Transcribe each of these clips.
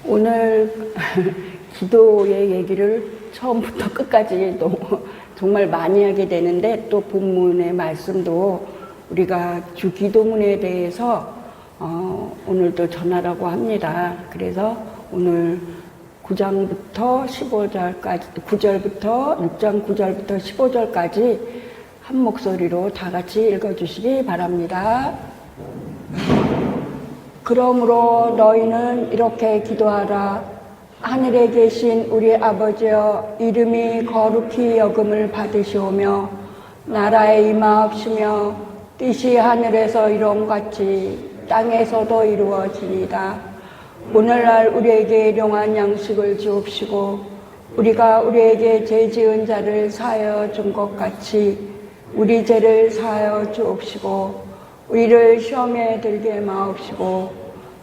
오늘 기도의 얘기를 처음부터 끝까지 너무 정말 많이 하게 되는데, 또 본문의 말씀도 우리가 주기도문에 대해서 오늘도 전하라고 합니다. 그래서 오늘 9장부터 15절까지, 6장 9절부터 15절까지 한 목소리로 다 같이 읽어주시기 바랍니다. 그러므로 너희는 이렇게 기도하라. 하늘에 계신 우리 아버지여, 이름이 거룩히 여김을 받으시오며 나라에 임하옵시며 뜻이 하늘에서 이룬같이 땅에서도 이루어지이다. 오늘날 우리에게 일용할 양식을 주옵시고 우리가 우리에게 죄 지은 자를 사하여 준 것 같이 우리 죄를 사하여 주옵시고 우리를 시험에 들게 마옵시고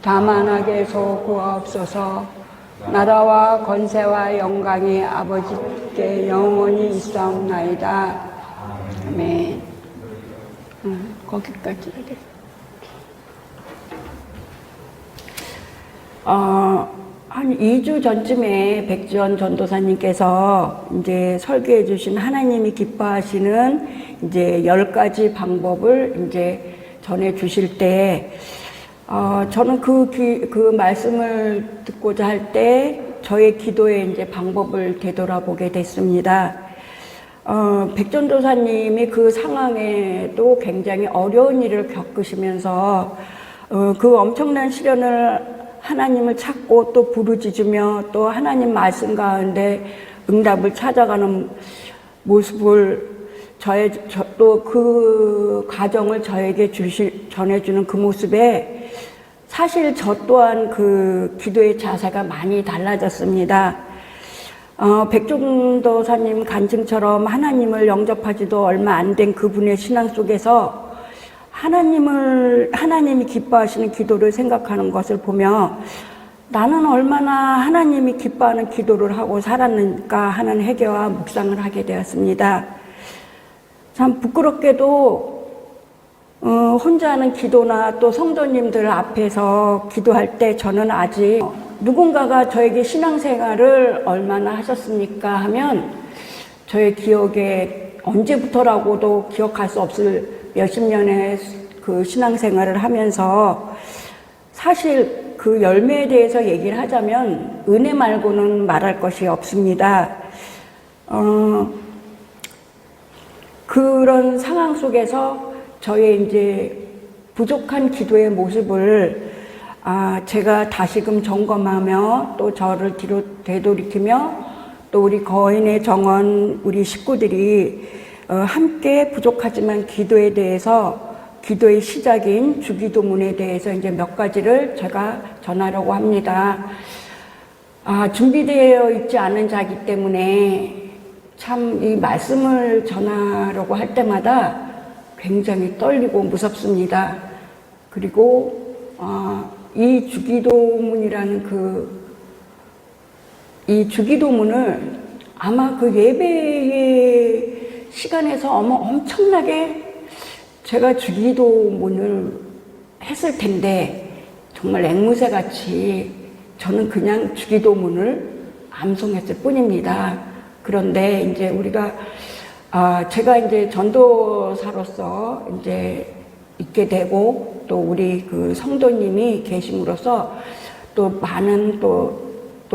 다만 악에서 구하옵소서. 나라와 권세와 영광이 아버지께 영원히 있사옵나이다. 아멘. 거기까지. 한 2주 전쯤에 백지원 전도사님께서 이제 설교해 주신 하나님이 기뻐하시는 이제 10가지 방법을 이제 전해 주실 때, 저는 그 말씀을 듣고자 할 때 저의 기도의 이제 방법을 되돌아보게 됐습니다. 백전도사님이 그 상황에도 굉장히 어려운 일을 겪으시면서 그 엄청난 시련을 하나님을 찾고 또 부르짖으며 또 하나님 말씀 가운데 응답을 찾아가는 모습을 또 그 과정을 저에게 전해주는 그 모습에 사실 저 또한 그 기도의 자세가 많이 달라졌습니다. 백종도사님 간증처럼 하나님을 영접하지도 얼마 안 된 그분의 신앙 속에서 하나님이 기뻐하시는 기도를 생각하는 것을 보며 나는 얼마나 하나님이 기뻐하는 기도를 하고 살았는가 하는 회개와 묵상을 하게 되었습니다. 참 부끄럽게도 혼자 하는 기도나 또 성도님들 앞에서 기도할 때 저는 아직 누군가가 저에게 신앙생활을 얼마나 하셨습니까 하면 저의 기억에 언제부터라고도 기억할 수 없을 몇십 년의 그 신앙생활을 하면서 사실 그 열매에 대해서 얘기를 하자면 은혜 말고는 말할 것이 없습니다. 그런 상황 속에서 저의 이제 부족한 기도의 모습을 제가 다시금 점검하며 또 저를 되돌이키며 또 우리 거인의 정원 우리 식구들이 함께 부족하지만 기도에 대해서 기도의 시작인 주기도문에 대해서 이제 몇 가지를 제가 전하려고 합니다. 준비되어 있지 않은 자이기 때문에 참 이 말씀을 전하려고 할 때마다 굉장히 떨리고 무섭습니다. 그리고 이 주기도문이라는 이 주기도문을 아마 그 예배의 시간에서 엄청나게 제가 주기도문을 했을 텐데 정말 앵무새같이 저는 그냥 주기도문을 암송했을 뿐입니다. 그런데 이제 제가 이제 전도사로서 이제 있게 되고 또 우리 그 성도님이 계심으로써 또 많은 또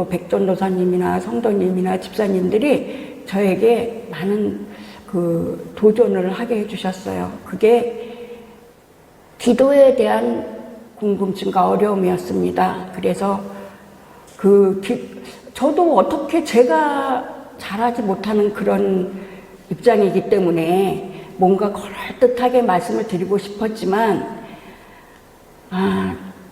백전도사님이나 성도님이나 집사님들이 저에게 많은 그 도전을 하게 해주셨어요. 그게 기도에 대한 궁금증과 어려움이었습니다. 그래서 저도 어떻게 제가 잘하지 못하는 그런 입장이기 때문에 뭔가 그럴듯하게 말씀을 드리고 싶었지만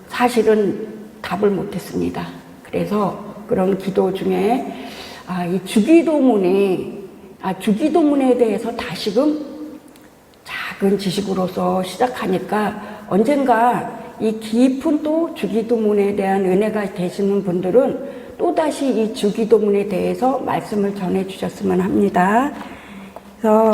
사실은 답을 못했습니다. 그래서 그런 기도 중에 이 주기도문에 대해서 다시금 작은 지식으로서 시작하니까 언젠가 이 깊은 또 주기도문에 대한 은혜가 되시는 분들은 또다시 이 주기도문에 대해서 말씀을 전해 주셨으면 합니다. 그래서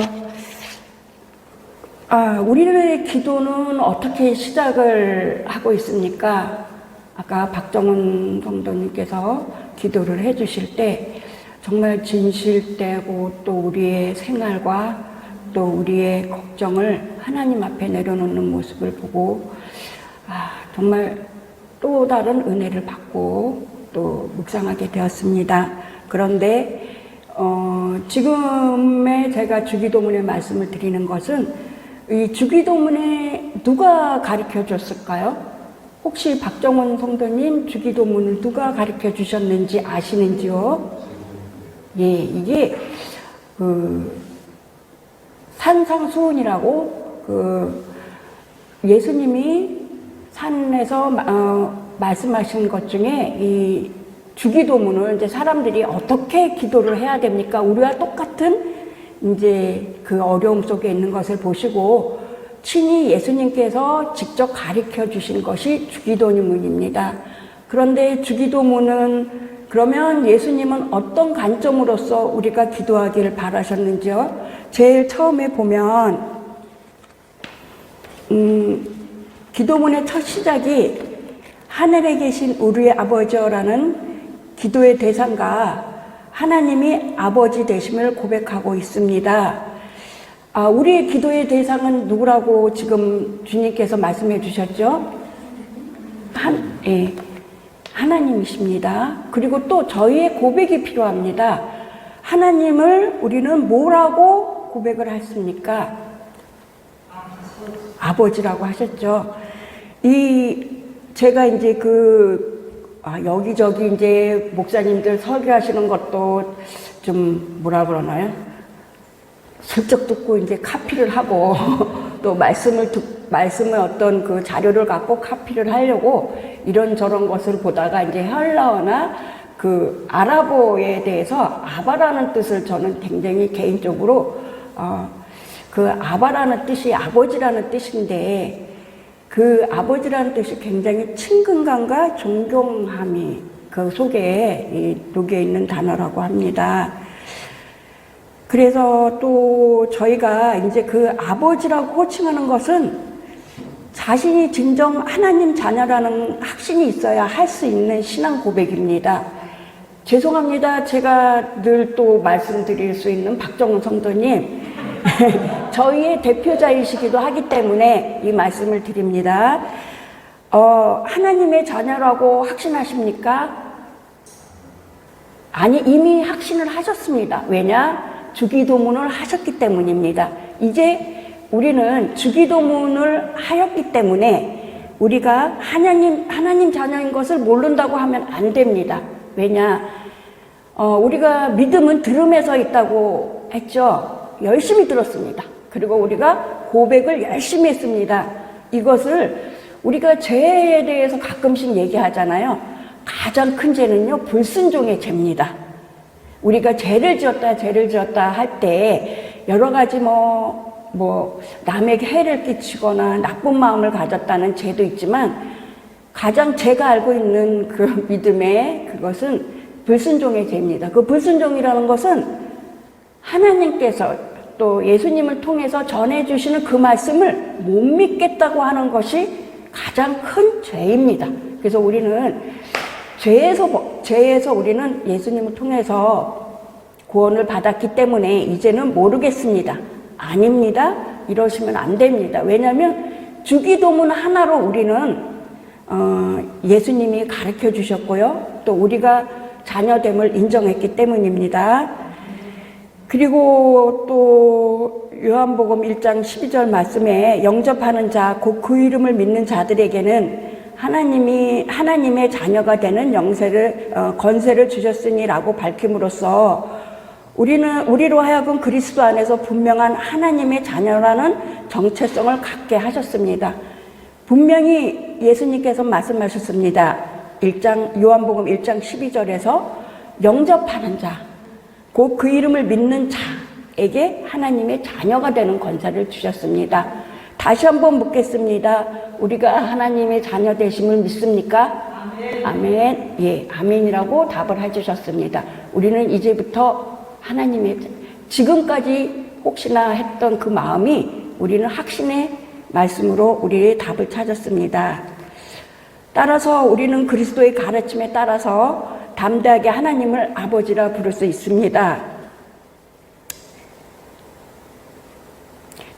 우리의 기도는 어떻게 시작을 하고 있습니까? 아까 박정은 성도님께서 기도를 해주실 때 정말 진실되고 또 우리의 생활과 또 우리의 걱정을 하나님 앞에 내려놓는 모습을 보고 정말 또 다른 은혜를 받고 또 묵상하게 되었습니다. 그런데 지금의 제가 주기도문의 말씀을 드리는 것은 이 주기도문에 누가 가르쳐 줬을까요? 혹시 박정원 성도님 주기도문을 누가 가르쳐 주셨는지 아시는지요? 예, 이게 산상수훈이라고 예수님이 산에서 말씀하신 것 중에 이 주기도문을 이제 사람들이 어떻게 기도를 해야 됩니까? 우리와 똑같은 이제 그 어려움 속에 있는 것을 보시고 친히 예수님께서 직접 가르쳐 주신 것이 주기도문입니다. 그런데 주기도문은 그러면 예수님은 어떤 관점으로서 우리가 기도하기를 바라셨는지요? 제일 처음에 보면 기도문의 첫 시작이 하늘에 계신 우리의 아버지여라는 기도의 대상과 하나님이 아버지 되심을 고백하고 있습니다. 우리의 기도의 대상은 누구라고 지금 주님께서 말씀해 주셨죠? 하나님이십니다. 그리고 또 저희의 고백이 필요합니다. 하나님을 우리는 뭐라고 고백을 했습니까? 아버지라고 하셨죠. 제가 이제 여기저기 이제 목사님들 설교하시는 것도 좀 뭐라 그러나요? 슬쩍 듣고 이제 카피를 하고 또 말씀을 어떤 그 자료를 갖고 카피를 하려고 이런저런 것을 보다가 이제 헬라어나 그 아랍어에 대해서 아바라는 뜻을 저는 굉장히 개인적으로 그 아바라는 뜻이 아버지라는 뜻인데 그 아버지라는 뜻이 굉장히 친근감과 존경함이 그 속에 녹여 있는 단어라고 합니다. 그래서 또 저희가 이제 그 아버지라고 호칭하는 것은 자신이 진정 하나님 자녀라는 확신이 있어야 할 수 있는 신앙 고백입니다. 죄송합니다. 제가 늘 또 말씀드릴 수 있는 박정은 성도님 저희의 대표자이시기도 하기 때문에 이 말씀을 드립니다. 하나님의 자녀라고 확신하십니까? 아니, 이미 확신을 하셨습니다. 왜냐? 주기도문을 하셨기 때문입니다. 이제 우리는 주기도문을 하였기 때문에 우리가 하나님 자녀인 것을 모른다고 하면 안 됩니다. 왜냐? 우리가 믿음은 들음에서 있다고 했죠. 열심히 들었습니다. 그리고 우리가 고백을 열심히 했습니다. 이것을 우리가 죄에 대해서 가끔씩 얘기하잖아요. 가장 큰 죄는요, 불순종의 죄입니다. 우리가 죄를 지었다 할 때 여러 가지 남에게 해를 끼치거나 나쁜 마음을 가졌다는 죄도 있지만 가장 제가 알고 있는 그 믿음의 그것은 불순종의 죄입니다. 그 불순종이라는 것은 하나님께서 또 예수님을 통해서 전해주시는 그 말씀을 못 믿겠다고 하는 것이 가장 큰 죄입니다. 그래서 우리는 죄에서 우리는 예수님을 통해서 구원을 받았기 때문에 이제는 모르겠습니다. 아닙니다. 이러시면 안 됩니다. 왜냐하면 주기도문 하나로 우리는 예수님이 가르쳐 주셨고요. 또 우리가 자녀됨을 인정했기 때문입니다. 그리고 또 요한복음 1장 12절 말씀에 영접하는 자, 곧 그 이름을 믿는 자들에게는 하나님의 자녀가 되는 권세를 주셨으니라고 밝힘으로써 우리로 하여금 그리스도 안에서 분명한 하나님의 자녀라는 정체성을 갖게 하셨습니다. 분명히 예수님께서 말씀하셨습니다. 요한복음 1장 12절에서 영접하는 자, 곧 그 이름을 믿는 자에게 하나님의 자녀가 되는 권세를 주셨습니다. 다시 한번 묻겠습니다. 우리가 하나님의 자녀 되심을 믿습니까? 아멘. 아멘. 예, 아멘이라고 답을 해주셨습니다. 우리는 이제부터 지금까지 혹시나 했던 그 마음이 우리는 확신의 말씀으로 우리의 답을 찾았습니다. 따라서 우리는 그리스도의 가르침에 따라서 담대하게 하나님을 아버지라 부를 수 있습니다.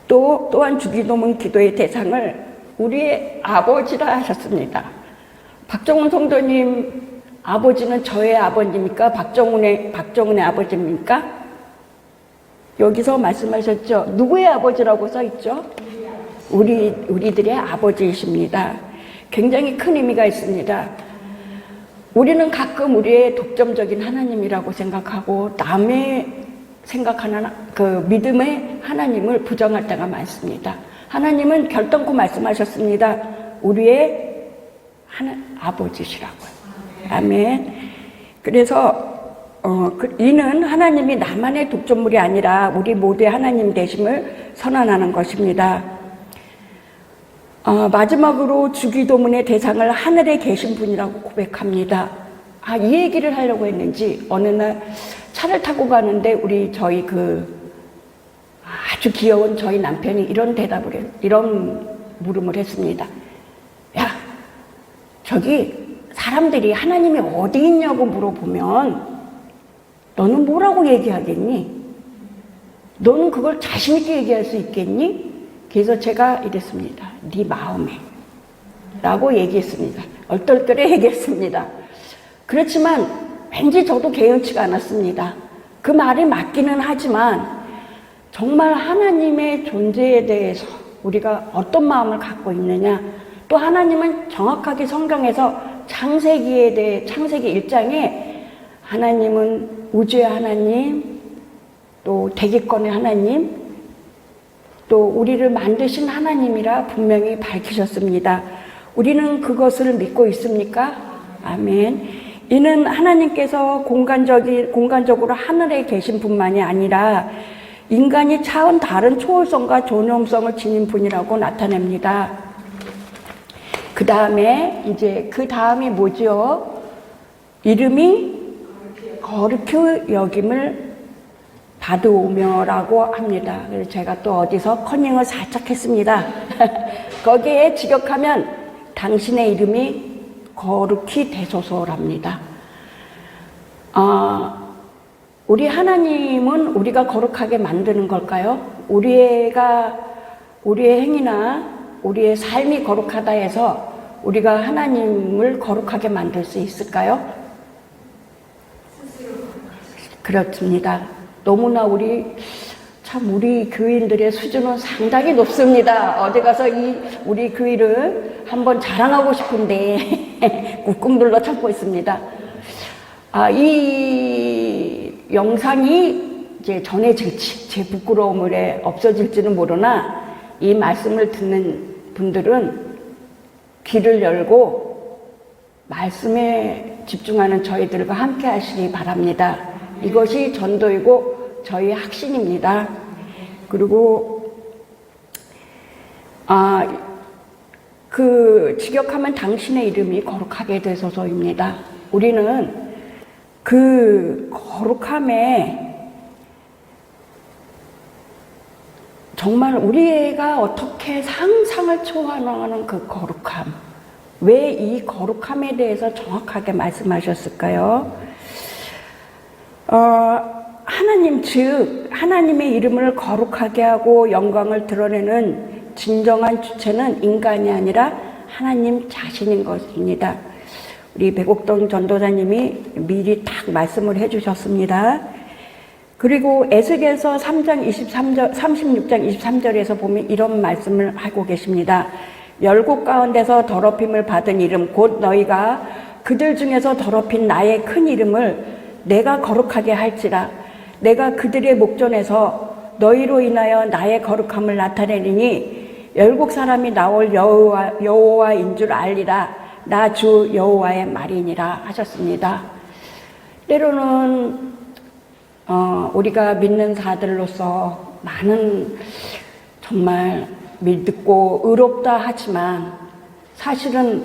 또한 주기도문 기도의 대상을 우리의 아버지라 하셨습니다. 박정훈 성도님 아버지는 저의 아버지입니까? 박정훈의 아버지입니까? 여기서 말씀하셨죠. 누구의 아버지라고 써있죠? 우리들의 아버지이십니다. 굉장히 큰 의미가 있습니다. 우리는 가끔 우리의 독점적인 하나님이라고 생각하고 남의 생각하는 그 믿음의 하나님을 부정할 때가 많습니다. 하나님은 결단코 말씀하셨습니다. 우리의 아버지시라고요. 아멘. 그래서 이는 하나님이 나만의 독점물이 아니라 우리 모두의 하나님 되심을 선언하는 것입니다. 마지막으로 주기도문의 대상을 하늘에 계신 분이라고 고백합니다. 이 얘기를 하려고 했는지 어느 날 차를 타고 가는데 저희 아주 귀여운 저희 남편이 이런 물음을 했습니다. 야, 저기 사람들이 하나님이 어디 있냐고 물어보면 너는 뭐라고 얘기하겠니? 너는 그걸 자신 있게 얘기할 수 있겠니? 그래서 제가 이랬습니다. 네 마음에 라고 얘기했습니다. 얼떨결에 얘기했습니다. 그렇지만 왠지 저도 개운치가 않았습니다. 그 말이 맞기는 하지만 정말 하나님의 존재에 대해서 우리가 어떤 마음을 갖고 있느냐, 또 하나님은 정확하게 성경에서 창세기 1장에 하나님은 우주의 하나님, 또 대기권의 하나님, 또 우리를 만드신 하나님이라 분명히 밝히셨습니다. 우리는 그것을 믿고 있습니까? 아멘. 이는 하나님께서 공간적으로 하늘에 계신 분만이 아니라 인간이 차원 다른 초월성과 존엄성을 지닌 분이라고 나타냅니다. 그 다음이 뭐죠? 이름이 거룩히 여김을 받으오며라고 합니다. 그래서 제가 또 어디서 커닝을 살짝 했습니다. 거기에 직역하면 당신의 이름이 거룩히 되소서랍니다. 우리 하나님은 우리가 거룩하게 만드는 걸까요? 우리의 행위나 우리의 삶이 거룩하다 해서 우리가 하나님을 거룩하게 만들 수 있을까요? 그렇습니다. 너무나 우리 교인들의 수준은 상당히 높습니다. 어디 가서 우리 교회를 한번 자랑하고 싶은데 꾹꾹 눌러 참고 있습니다. 이 영상이 이제 전해질지, 제 부끄러움을 없어질지는 모르나 이 말씀을 듣는 분들은 귀를 열고 말씀에 집중하는 저희들과 함께 하시기 바랍니다. 이것이 전도이고 저희 확신입니다. 그리고 직역하면 당신의 이름이 거룩하게 되소서입니다. 우리는 그 거룩함에 정말 우리가 어떻게 상상을 초월하는 그 거룩함, 왜 이 거룩함에 대해서 정확하게 말씀하셨을까요? 하나님 즉 하나님의 이름을 거룩하게 하고 영광을 드러내는 진정한 주체는 인간이 아니라 하나님 자신인 것입니다. 우리 백옥동 전도사님이 미리 딱 말씀을 해주셨습니다. 그리고 에스겔서 36장 23절에서 보면 이런 말씀을 하고 계십니다. 열국 가운데서 더럽힘을 받은 이름 곧 너희가 그들 중에서 더럽힌 나의 큰 이름을 내가 거룩하게 할지라. 내가 그들의 목전에서 너희로 인하여 나의 거룩함을 나타내리니 열국 사람이 나올 여호와인 줄 알리라. 나 주 여호와의 말이니라 하셨습니다. 때로는 우리가 믿는 자들로서 많은 정말 믿고 의롭다 하지만 사실은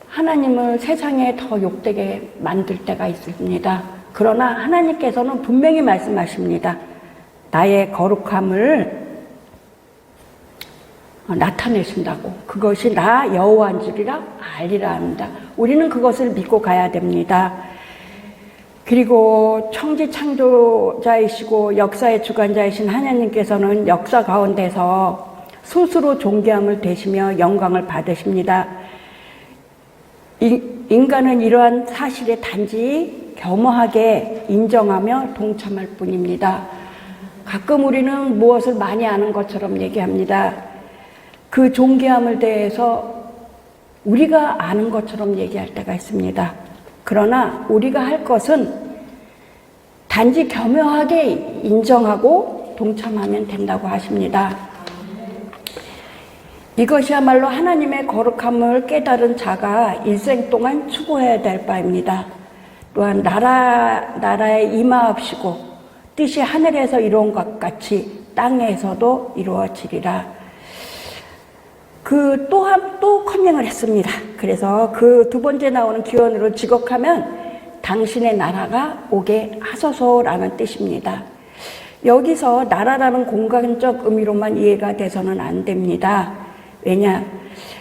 하나님을 세상에 더 욕되게 만들 때가 있습니다. 그러나 하나님께서는 분명히 말씀하십니다. 나의 거룩함을 나타내신다고. 그것이 나 여호와인 줄이라 알리라 합니다. 우리는 그것을 믿고 가야 됩니다. 그리고 천지 창조자이시고 역사의 주관자이신 하나님께서는 역사 가운데서 스스로 존귀함을 되시며 영광을 받으십니다. 인간은 이러한 사실에 단지 겸허하게 인정하며 동참할 뿐입니다. 가끔 우리는 무엇을 많이 아는 것처럼 얘기합니다. 그 존귀함을 대해서 우리가 아는 것처럼 얘기할 때가 있습니다. 그러나 우리가 할 것은 단지 겸허하게 인정하고 동참하면 된다고 하십니다. 이것이야말로 하나님의 거룩함을 깨달은 자가 일생 동안 추구해야 될 바입니다. 또한 나라에 임하옵시고 뜻이 하늘에서 이루어진 것 같이 땅에서도 이루어지리라. 또 커밍을 했습니다. 그래서 그 두 번째 나오는 기원으로 지곡하면 당신의 나라가 오게 하소서라는 뜻입니다. 여기서 나라라는 공간적 의미로만 이해가 돼서는 안 됩니다. 왜냐?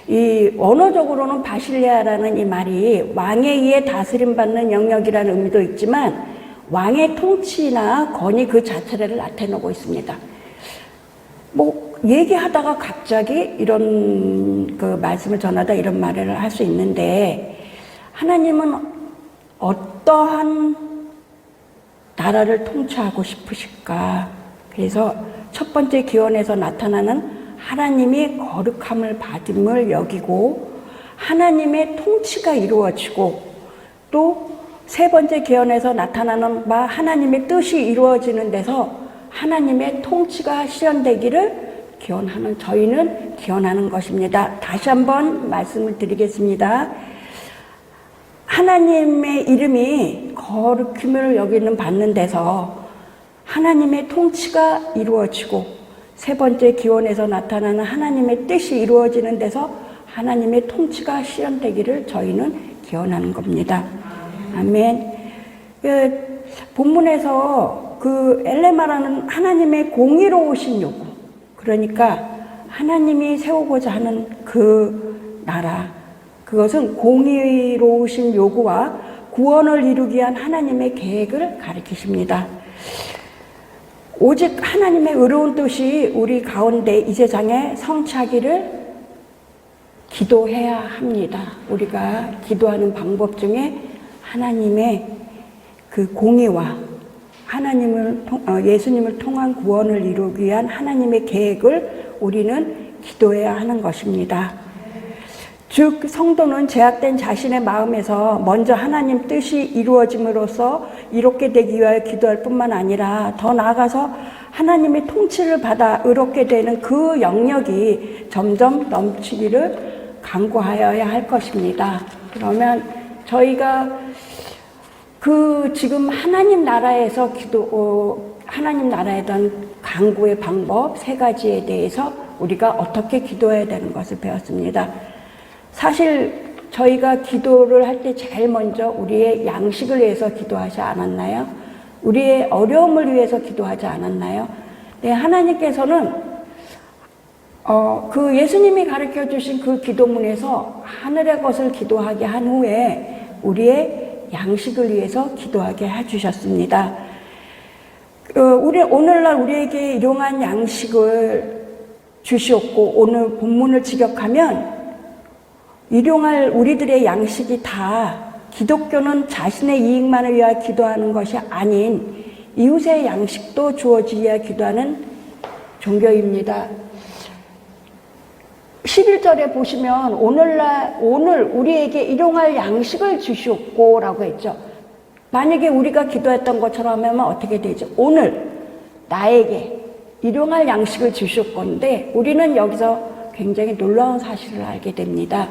이 언어적으로는 바실레아라는 이 말이 왕에 의해 다스림받는 영역이라는 의미도 있지만 왕의 통치나 권위 그 자체를 나타내고 있습니다. 얘기하다가 갑자기 이런 그 말씀을 전하다 이런 말을 할 수 있는데, 하나님은 어떠한 나라를 통치하고 싶으실까? 그래서 첫 번째 기원에서 나타나는 하나님이 거룩함을 받음을 여기고 하나님의 통치가 이루어지고, 또 세 번째 기원에서 나타나는 바 하나님의 뜻이 이루어지는 데서 하나님의 통치가 실현되기를 저희는 기원하는 것입니다. 다시 한번 말씀을 드리겠습니다. 하나님의 이름이 거룩함을 여기는 받는 데서 하나님의 통치가 이루어지고, 세 번째 기원에서 나타나는 하나님의 뜻이 이루어지는 데서 하나님의 통치가 실현되기를 저희는 기원하는 겁니다. 아멘. 본문에서 엘레마라는 하나님의 공의로우신 요구, 그러니까 하나님이 세우고자 하는 그 나라, 그것은 공의로우신 요구와 구원을 이루기 위한 하나님의 계획을 가리키십니다. 오직 하나님의 의로운 뜻이 우리 가운데 이 세상에 성취하기를 기도해야 합니다. 우리가 기도하는 방법 중에 하나님의 그 공의와 예수님을 통한 구원을 이루기 위한 하나님의 계획을 우리는 기도해야 하는 것입니다. 즉 성도는 제약된 자신의 마음에서 먼저 하나님 뜻이 이루어짐으로써 이롭게 되기 위하여 기도할 뿐만 아니라 더 나아가서 하나님의 통치를 받아 의롭게 되는 그 영역이 점점 넘치기를 간구하여야 할 것입니다. 그러면 저희가 지금 하나님 나라에서 하나님 나라에 대한 간구의 방법 3가지에 대해서 우리가 어떻게 기도해야 되는 것을 배웠습니다. 사실 저희가 기도를 할 때 제일 먼저 우리의 양식을 위해서 기도하지 않았나요? 우리의 어려움을 위해서 기도하지 않았나요? 네, 하나님께서는 그 예수님이 가르쳐 주신 그 기도문에서 하늘의 것을 기도하게 한 후에 우리의 양식을 위해서 기도하게 해주셨습니다. 오늘날 우리에게 일용할 양식을 주시었고, 오늘 본문을 직역하면 일용할 우리들의 양식이 다 기독교는 자신의 이익만을 위하여 기도하는 것이 아닌 이웃의 양식도 주어지기 위하여 기도하는 종교입니다. 11절에 보시면 오늘 우리에게 일용할 양식을 주시옵고 라고 했죠. 만약에 우리가 기도했던 것처럼 하면 어떻게 되죠? 오늘 나에게 일용할 양식을 주시옵건데, 우리는 여기서 굉장히 놀라운 사실을 알게 됩니다.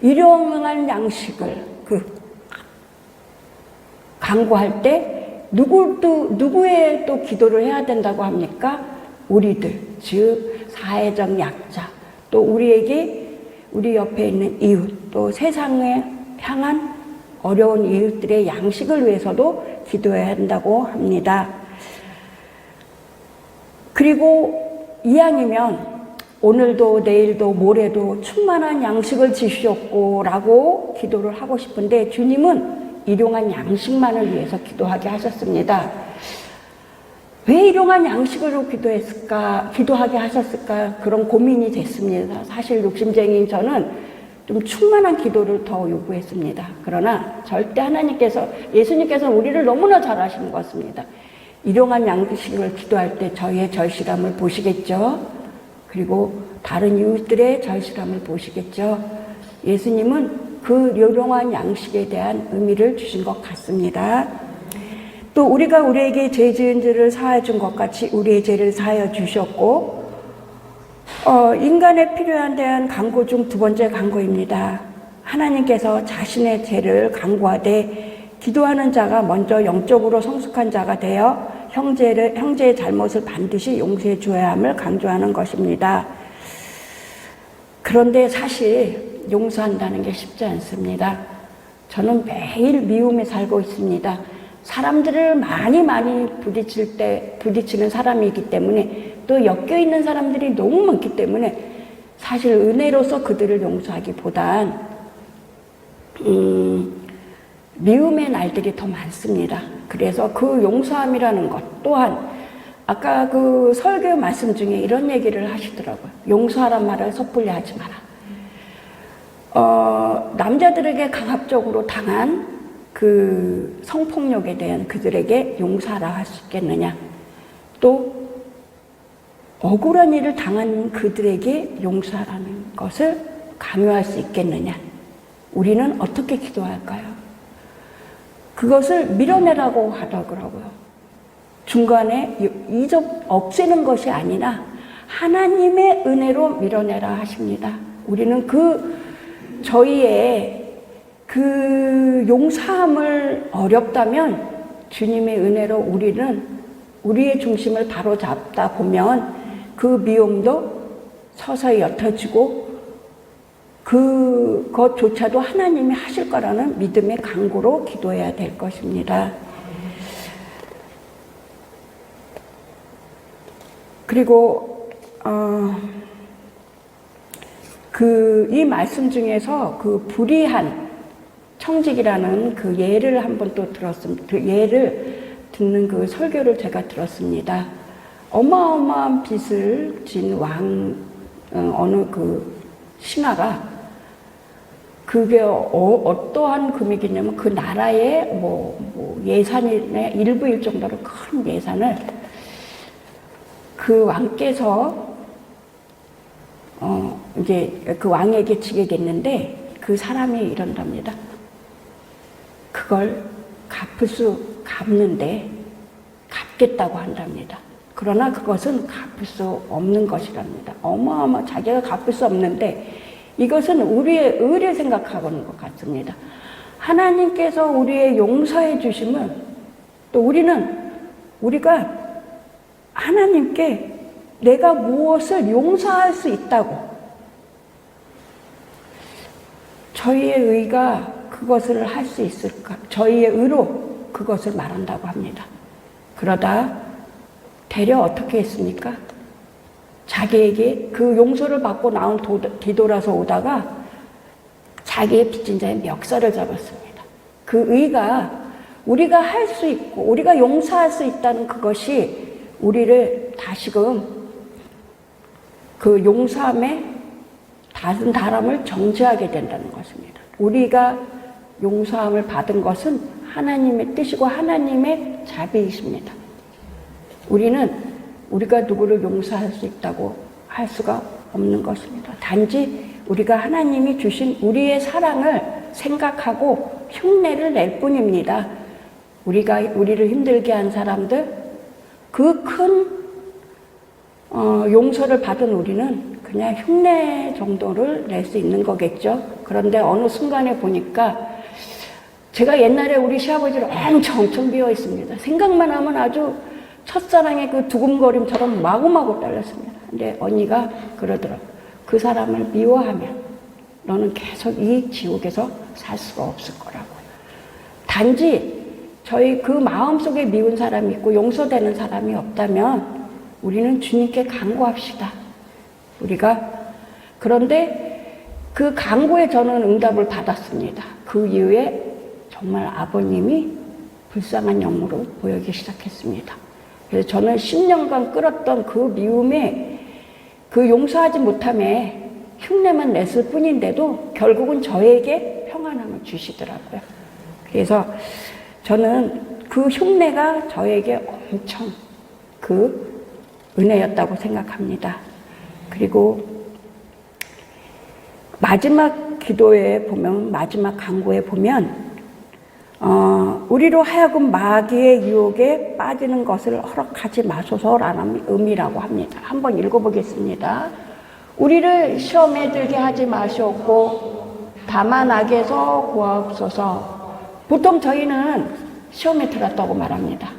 일용할 양식을 간구할 때 누구의 또 기도를 해야 된다고 합니까? 우리들, 즉 사회적 약자, 또 우리 옆에 있는 이웃, 또 세상에 향한 어려운 이웃들의 양식을 위해서도 기도해야 한다고 합니다. 그리고 이왕이면 오늘도 내일도 모레도 충만한 양식을 주시옵고 라고 기도를 하고 싶은데 주님은 일용한 양식만을 위해서 기도하게 하셨습니다. 왜 일용한 양식으로 기도하게 하셨을까? 그런 고민이 됐습니다. 사실 욕심쟁이인 저는 좀 충만한 기도를 더 요구했습니다. 그러나 절대 예수님께서는 우리를 너무나 잘 아시는 것 같습니다. 일용한 양식을 기도할 때 저희의 절실함을 보시겠죠. 그리고 다른 이웃들의 절실함을 보시겠죠. 예수님은 그 일용한 양식에 대한 의미를 주신 것 같습니다. 또 우리가 우리에게 죄 지은 죄를 사하여 준 것 같이 우리의 죄를 사하여 주셨고, 인간의 필요에 대한 간구 중 두 번째 간구입니다. 하나님께서 자신의 죄를 간구하되 기도하는 자가 먼저 영적으로 성숙한 자가 되어 형제의 잘못을 반드시 용서해 줘야 함을 강조하는 것입니다. 그런데 사실 용서한다는 게 쉽지 않습니다. 저는 매일 미움에 살고 있습니다. 사람들을 많이 부딪히는 사람이기 때문에 또 엮여있는 사람들이 너무 많기 때문에 사실 은혜로서 그들을 용서하기보단 미움의 날들이 더 많습니다. 그래서 그 용서함이라는 것 또한 아까 그 설교 말씀 중에 이런 얘기를 하시더라고요. 용서하란 말을 섣불리 하지 마라. 남자들에게 강압적으로 당한 그 성폭력에 대한 그들에게 용서하라 할 수 있겠느냐. 또 억울한 일을 당한 그들에게 용서하라는 것을 강요할 수 있겠느냐. 우리는 어떻게 기도할까요? 그것을 밀어내라고 하더라고요. 중간에 없애는 것이 아니라 하나님의 은혜로 밀어내라 하십니다. 우리는 저희의 그 용서함을 어렵다면 주님의 은혜로 우리는 우리의 중심을 바로 잡다 보면 그 미움도 서서히 옅어지고 그것조차도 하나님이 하실 거라는 믿음의 간구로 기도해야 될 것입니다. 그리고 이 말씀 중에서 그 불의한 청직이라는 그 예를 한번 또 들었습니다. 그 예를 듣는 그 설교를 제가 들었습니다. 어마어마한 빚을 진 어느 그 신하가 그게 어떠한 금액이냐면 그 나라의 예산의 일부일 정도로 큰 예산을 그 왕께서 이제 그 왕에게 지게 됐는데 그 사람이 이런답니다. 그걸 갚는데 갚겠다고 한답니다. 그러나 그것은 갚을 수 없는 것이랍니다. 자기가 갚을 수 없는데 이것은 우리의 의를 생각하는 것 같습니다. 하나님께서 우리의 용서해 주심은 또 우리가 하나님께 내가 무엇을 용서할 수 있다고 저희의 의가 그것을 할 수 있을까? 저희의 의로 그것을 말한다고 합니다. 그러다 되려 어떻게 했습니까? 자기에게 그 용서를 받고 뒤돌아서 오다가 자기의 빚진 자의 멱살을 잡았습니다. 그 의가 우리가 할 수 있고 우리가 용서할 수 있다는 그것이 우리를 다시금 그 용서함에 다른 사람을 정죄하게 된다는 것입니다. 우리가 용서함을 받은 것은 하나님의 뜻이고 하나님의 자비이십니다. 우리가 누구를 용서할 수 있다고 할 수가 없는 것입니다. 단지 우리가 하나님이 주신 우리의 사랑을 생각하고 흉내를 낼 뿐입니다. 우리를 힘들게 한 사람들, 그 큰 용서를 받은 우리는 그냥 흉내 정도를 낼 수 있는 거겠죠. 그런데 어느 순간에 보니까 제가 옛날에 우리 시아버지를 엄청 미워 있습니다. 생각만 하면 아주 첫사랑의 그 두근거림처럼 마구마구 떨렸습니다. 근데 언니가 그러더라고요. 그 사람을 미워하면 너는 계속 이 지옥에서 살 수가 없을 거라고요. 단지 저희 그 마음속에 미운 사람이 있고 용서되는 사람이 없다면 우리는 주님께 간구합시다. 그런데 그 간구에 저는 응답을 받았습니다. 그 이후에 정말 아버님이 불쌍한 영으로 보이기 시작했습니다. 그래서 저는 10년간 끌었던 그 미움에 그 용서하지 못함에 흉내만 냈을 뿐인데도 결국은 저에게 평안함을 주시더라고요. 그래서 저는 그 흉내가 저에게 엄청 그 은혜였다고 생각합니다. 그리고 마지막 기도에 보면, 마지막 간구에 보면 우리로 하여금 마귀의 유혹에 빠지는 것을 허락하지 마소서라는 의미라고 합니다. 한번 읽어보겠습니다. 우리를 시험에 들게 하지 마시옵고 다만 악에서 구하옵소서. 보통 저희는 시험에 들었다고 말합니다.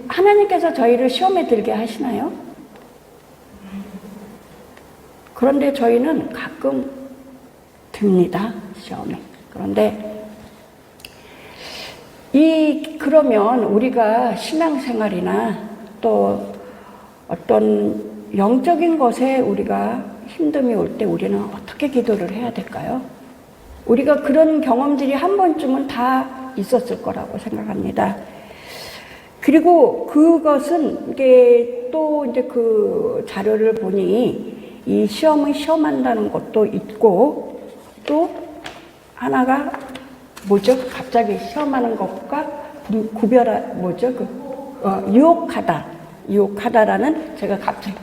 하나님께서 저희를 시험에 들게 하시나요? 그런데 저희는 가끔 듭니다, 시험에. 그런데 그러면 우리가 신앙생활이나 또 어떤 영적인 것에 우리가 힘듦이 올 때 우리는 어떻게 기도를 해야 될까요? 우리가 그런 경험들이 한 번쯤은 다 있었을 거라고 생각합니다. 그리고 그것은 이게 또 이제 그 자료를 보니 이 시험은 시험한다는 것도 있고 또 하나가 뭐죠? 갑자기 시험하는 것과 유혹하다라는 제가 갑자기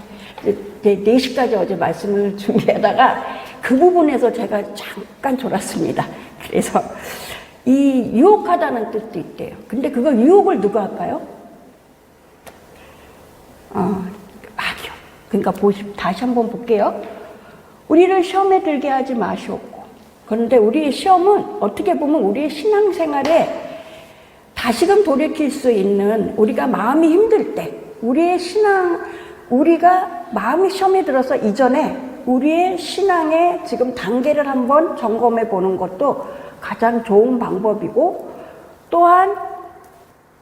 4시까지 어제 말씀을 준비하다가 그 부분에서 제가 잠깐 졸았습니다. 그래서 이 유혹하다는 뜻도 있대요. 근데 그거 유혹을 누가 할까요? 악이요. 그러니까 다시 한번 볼게요. 우리를 시험에 들게 하지 마시옵고. 그런데 우리의 시험은 어떻게 보면 우리의 신앙생활에 다시금 돌이킬 수 있는, 우리가 마음이 힘들 때, 우리가 마음이 시험에 들어서 이전에 우리의 신앙의 지금 단계를 한번 점검해 보는 것도 가장 좋은 방법이고, 또한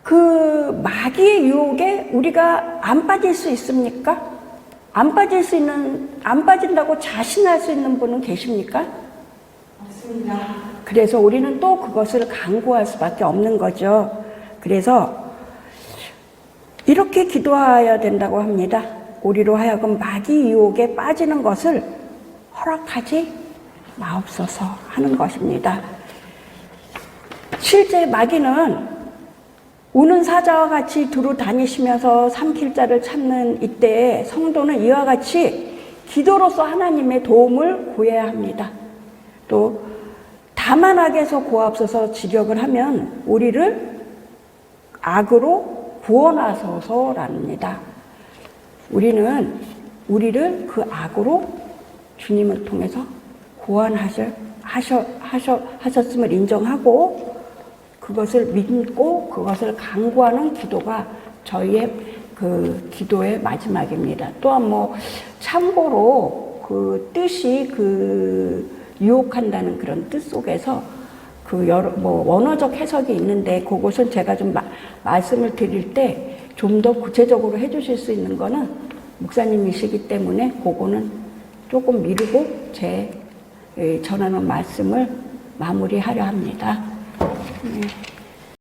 그 마귀의 유혹에 우리가 안 빠질 수 있습니까? 안 빠진다고 자신할 수 있는 분은 계십니까? 없습니다. 그래서 우리는 또 그것을 간구할 수밖에 없는 거죠. 그래서 이렇게 기도해야 된다고 합니다. 우리로 하여금 마귀 유혹에 빠지는 것을 허락하지 마옵소서 하는 것입니다. 실제 마귀는 우는 사자와 같이 두루 다니시면서 삼킬 자를 찾는 이때에 성도는 이와 같이 기도로서 하나님의 도움을 구해야 합니다. 또 다만 악에서 구하옵소서 지력을 하면 우리를 악으로 구원하소서랍니다. 우리를 그 악으로 주님을 통해서 구원하셨음을 인정하고 그것을 믿고 그것을 간구하는 기도가 저희의 그 기도의 마지막입니다. 또한 참고로 그 뜻이 유혹한다는 그런 뜻 속에서 원어적 해석이 있는데 그것은 제가 좀 말씀을 드릴 때 좀 더 구체적으로 해주실 수 있는 거는 목사님이시기 때문에 그거는 조금 미루고 제 전하는 말씀을 마무리하려 합니다. 네.